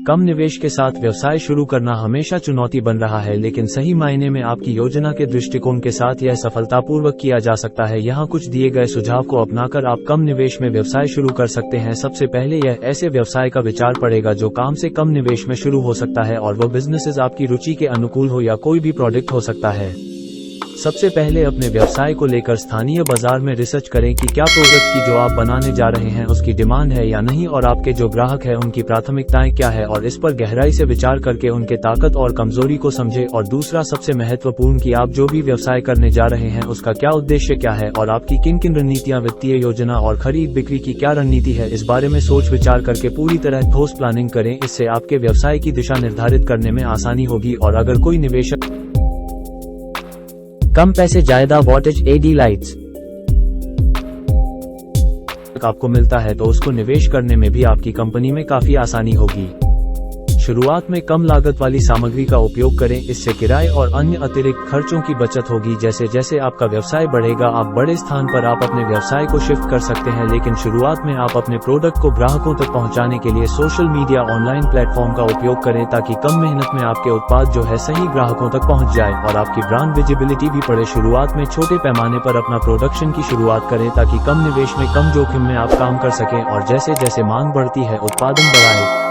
कम निवेश के साथ व्यवसाय शुरू करना हमेशा चुनौती बन रहा है, लेकिन सही मायने में आपकी योजना के दृष्टिकोण के साथ यह सफलतापूर्वक किया जा सकता है। यहाँ कुछ दिए गए सुझाव को अपनाकर आप कम निवेश में व्यवसाय शुरू कर सकते हैं। सबसे पहले यह ऐसे व्यवसाय का विचार पड़ेगा जो काम से कम निवेश में शुरू हो सकता है और वो बिजनेसेस आपकी रुचि के अनुकूल हो या कोई भी प्रोडक्ट हो सकता है। सबसे पहले अपने व्यवसाय को लेकर स्थानीय बाजार में रिसर्च करें कि क्या प्रोडक्ट की जो आप बनाने जा रहे हैं उसकी डिमांड है या नहीं, और आपके जो ग्राहक है उनकी प्राथमिकताएं क्या है, और इस पर गहराई से विचार करके उनके ताकत और कमजोरी को समझें। और दूसरा सबसे महत्वपूर्ण कि आप जो भी व्यवसाय करने जा रहे हैं उसका क्या उद्देश्य क्या है और आपकी किन किन रणनीतियां, वित्तीय योजना और खरीद बिक्री की क्या रणनीति है, इस बारे में सोच विचार करके पूरी तरह ठोस प्लानिंग करें। इससे आपके व्यवसाय की दिशा निर्धारित करने में आसानी होगी। और अगर कोई निवेशक कम पैसे ज्यादा वॉटेज एडी लाइट्स आपको मिलता है तो उसको निवेश करने में भी आपकी कंपनी में काफी आसानी होगी। शुरुआत में कम लागत वाली सामग्री का उपयोग करें, इससे किराए और अन्य अतिरिक्त खर्चों की बचत होगी। जैसे जैसे आपका व्यवसाय बढ़ेगा आप बड़े स्थान पर आप अपने व्यवसाय को शिफ्ट कर सकते हैं, लेकिन शुरुआत में आप अपने प्रोडक्ट को ग्राहकों तक पहुंचाने के लिए सोशल मीडिया, ऑनलाइन प्लेटफॉर्म का उपयोग करें ताकि कम मेहनत में आपके उत्पाद जो है सही ग्राहकों तक पहुंच जाए और आपकी ब्रांड विजिबिलिटी भी बढ़े। शुरुआत में छोटे पैमाने पर अपना प्रोडक्शन की शुरुआत करें ताकि कम निवेश में कम जोखिम में आप काम कर सकें, और जैसे जैसे मांग बढ़ती है उत्पादन बढ़ाएं।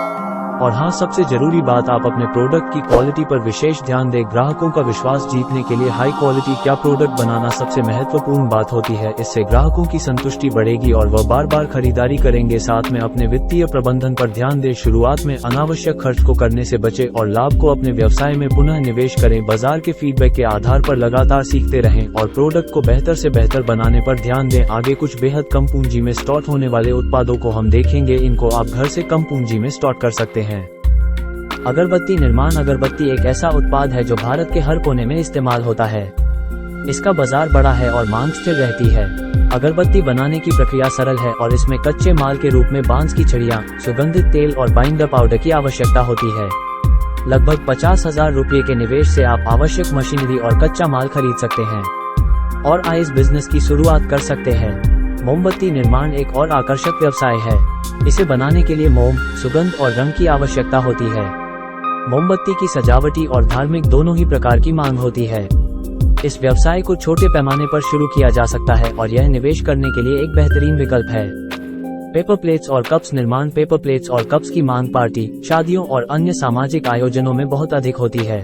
और हाँ, सबसे जरूरी बात, आप अपने प्रोडक्ट की क्वालिटी पर विशेष ध्यान दें। ग्राहकों का विश्वास जीतने के लिए हाई क्वालिटी क्या प्रोडक्ट बनाना सबसे महत्वपूर्ण बात होती है। इससे ग्राहकों की संतुष्टि बढ़ेगी और वह बार बार खरीदारी करेंगे। साथ में अपने वित्तीय प्रबंधन पर ध्यान दें। शुरुआत में अनावश्यक खर्च को करने से बचें और लाभ को अपने व्यवसाय में पुनः निवेश करें। बाजार के फीडबैक के आधार पर लगातार सीखते रहें और प्रोडक्ट को बेहतर से बेहतर बनाने पर ध्यान दें। आगे कुछ बेहद कम पूंजी में स्टार्ट होने वाले उत्पादों को हम देखेंगे। इनको आप घर से कम पूंजी में स्टार्ट कर सकते हैं। अगरबत्ती निर्माण। अगरबत्ती एक ऐसा उत्पाद है जो भारत के हर कोने में इस्तेमाल होता है। इसका बाजार बड़ा है और मांग स्थिर रहती है। अगरबत्ती बनाने की प्रक्रिया सरल है और इसमें कच्चे माल के रूप में बांस की छड़ियाँ, सुगंधित तेल और बाइंडर पाउडर की आवश्यकता होती है। लगभग 50,000 रुपये के निवेश से आप आवश्यक मशीनरी और कच्चा माल खरीद सकते हैं और इस बिजनेस की शुरुआत कर सकते हैं। मोमबत्ती निर्माण एक और आकर्षक व्यवसाय है। इसे बनाने के लिए मोम, सुगंध और रंग की आवश्यकता होती है। मोमबत्ती की सजावटी और धार्मिक दोनों ही प्रकार की मांग होती है। इस व्यवसाय को छोटे पैमाने पर शुरू किया जा सकता है और यह निवेश करने के लिए एक बेहतरीन विकल्प है। पेपर प्लेट्स और कप्स निर्माण। पेपर प्लेट्स और कप्स की मांग पार्टी, शादियों और अन्य सामाजिक आयोजनों में बहुत अधिक होती है।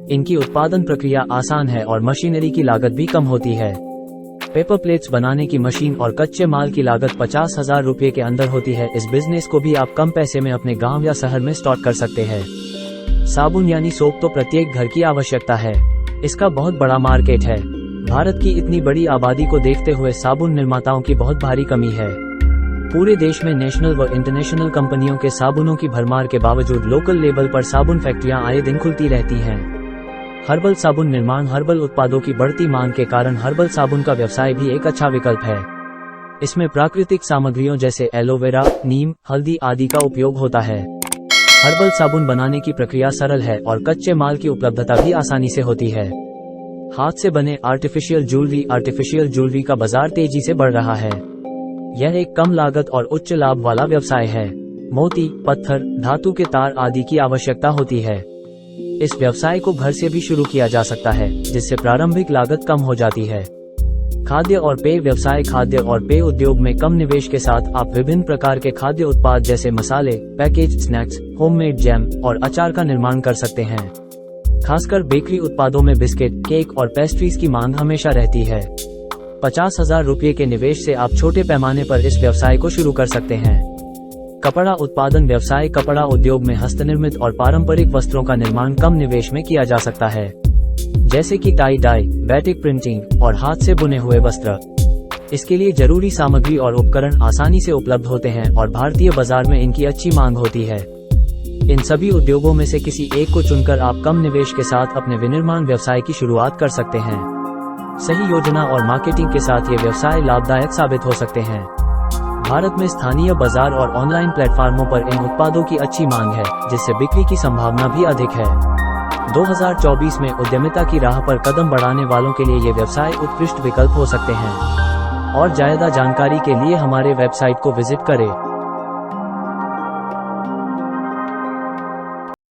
इनकी उत्पादन प्रक्रिया आसान है और मशीनरी की लागत भी कम होती है। पेपर प्लेट्स बनाने की मशीन और कच्चे माल की लागत 50,000 रुपये के अंदर होती है। इस बिजनेस को भी आप कम पैसे में अपने गांव या शहर में स्टार्ट कर सकते हैं। साबुन यानी सोप तो प्रत्येक घर की आवश्यकता है। इसका बहुत बड़ा मार्केट है। भारत की इतनी बड़ी आबादी को देखते हुए साबुन निर्माताओं की बहुत भारी कमी है। पूरे देश में नेशनल व इंटरनेशनल कंपनियों के साबुनों की भरमार के बावजूद लोकल लेवल पर साबुन फैक्ट्रियां आए दिन खुलती रहती हैं। हर्बल साबुन निर्माण। हर्बल उत्पादों की बढ़ती मांग के कारण हर्बल साबुन का व्यवसाय भी एक अच्छा विकल्प है। इसमें प्राकृतिक सामग्रियों जैसे एलोवेरा, नीम, हल्दी आदि का उपयोग होता है। हर्बल साबुन बनाने की प्रक्रिया सरल है और कच्चे माल की उपलब्धता भी आसानी से होती है। हाथ से बने आर्टिफिशियल ज्वेलरी। आर्टिफिशियल ज्वेलरी का बाजार तेजी से बढ़ रहा है। यह एक कम लागत और उच्च लाभ वाला व्यवसाय है। मोती, पत्थर, धातु के तार आदि की आवश्यकता होती है। इस व्यवसाय को घर से भी शुरू किया जा सकता है, जिससे प्रारंभिक लागत कम हो जाती है। खाद्य और पेय व्यवसाय। खाद्य और पेय उद्योग में कम निवेश के साथ आप विभिन्न प्रकार के खाद्य उत्पाद जैसे मसाले, पैकेज स्नैक्स, होममेड जैम और अचार का निर्माण कर सकते हैं। खासकर बेकरी उत्पादों में बिस्किट, केक और पेस्ट्रीज की मांग हमेशा रहती है। 50,000 रुपये के निवेश से आप छोटे पैमाने पर इस व्यवसाय को शुरू कर सकते हैं। कपड़ा उत्पादन व्यवसाय। कपड़ा उद्योग में हस्तनिर्मित और पारंपरिक वस्त्रों का निर्माण कम निवेश में किया जा सकता है, जैसे कि टाई डाई, बैटिक प्रिंटिंग और हाथ से बुने हुए वस्त्र। इसके लिए जरूरी सामग्री और उपकरण आसानी से उपलब्ध होते हैं और भारतीय बाजार में इनकी अच्छी मांग होती है। इन सभी उद्योगों में से किसी एक को चुनकर आप कम निवेश के साथ अपने विनिर्माण व्यवसाय की शुरुआत कर सकते हैं। सही योजना और मार्केटिंग के साथ ये व्यवसाय लाभदायक साबित हो सकते हैं। भारत में स्थानीय बाजार और ऑनलाइन प्लेटफार्मों पर इन उत्पादों की अच्छी मांग है, जिससे बिक्री की संभावना भी अधिक है। 2024 में उद्यमिता की राह पर कदम बढ़ाने वालों के लिए ये व्यवसाय उत्कृष्ट विकल्प हो सकते हैं। और ज्यादा जानकारी के लिए हमारे वेबसाइट को विजिट करें।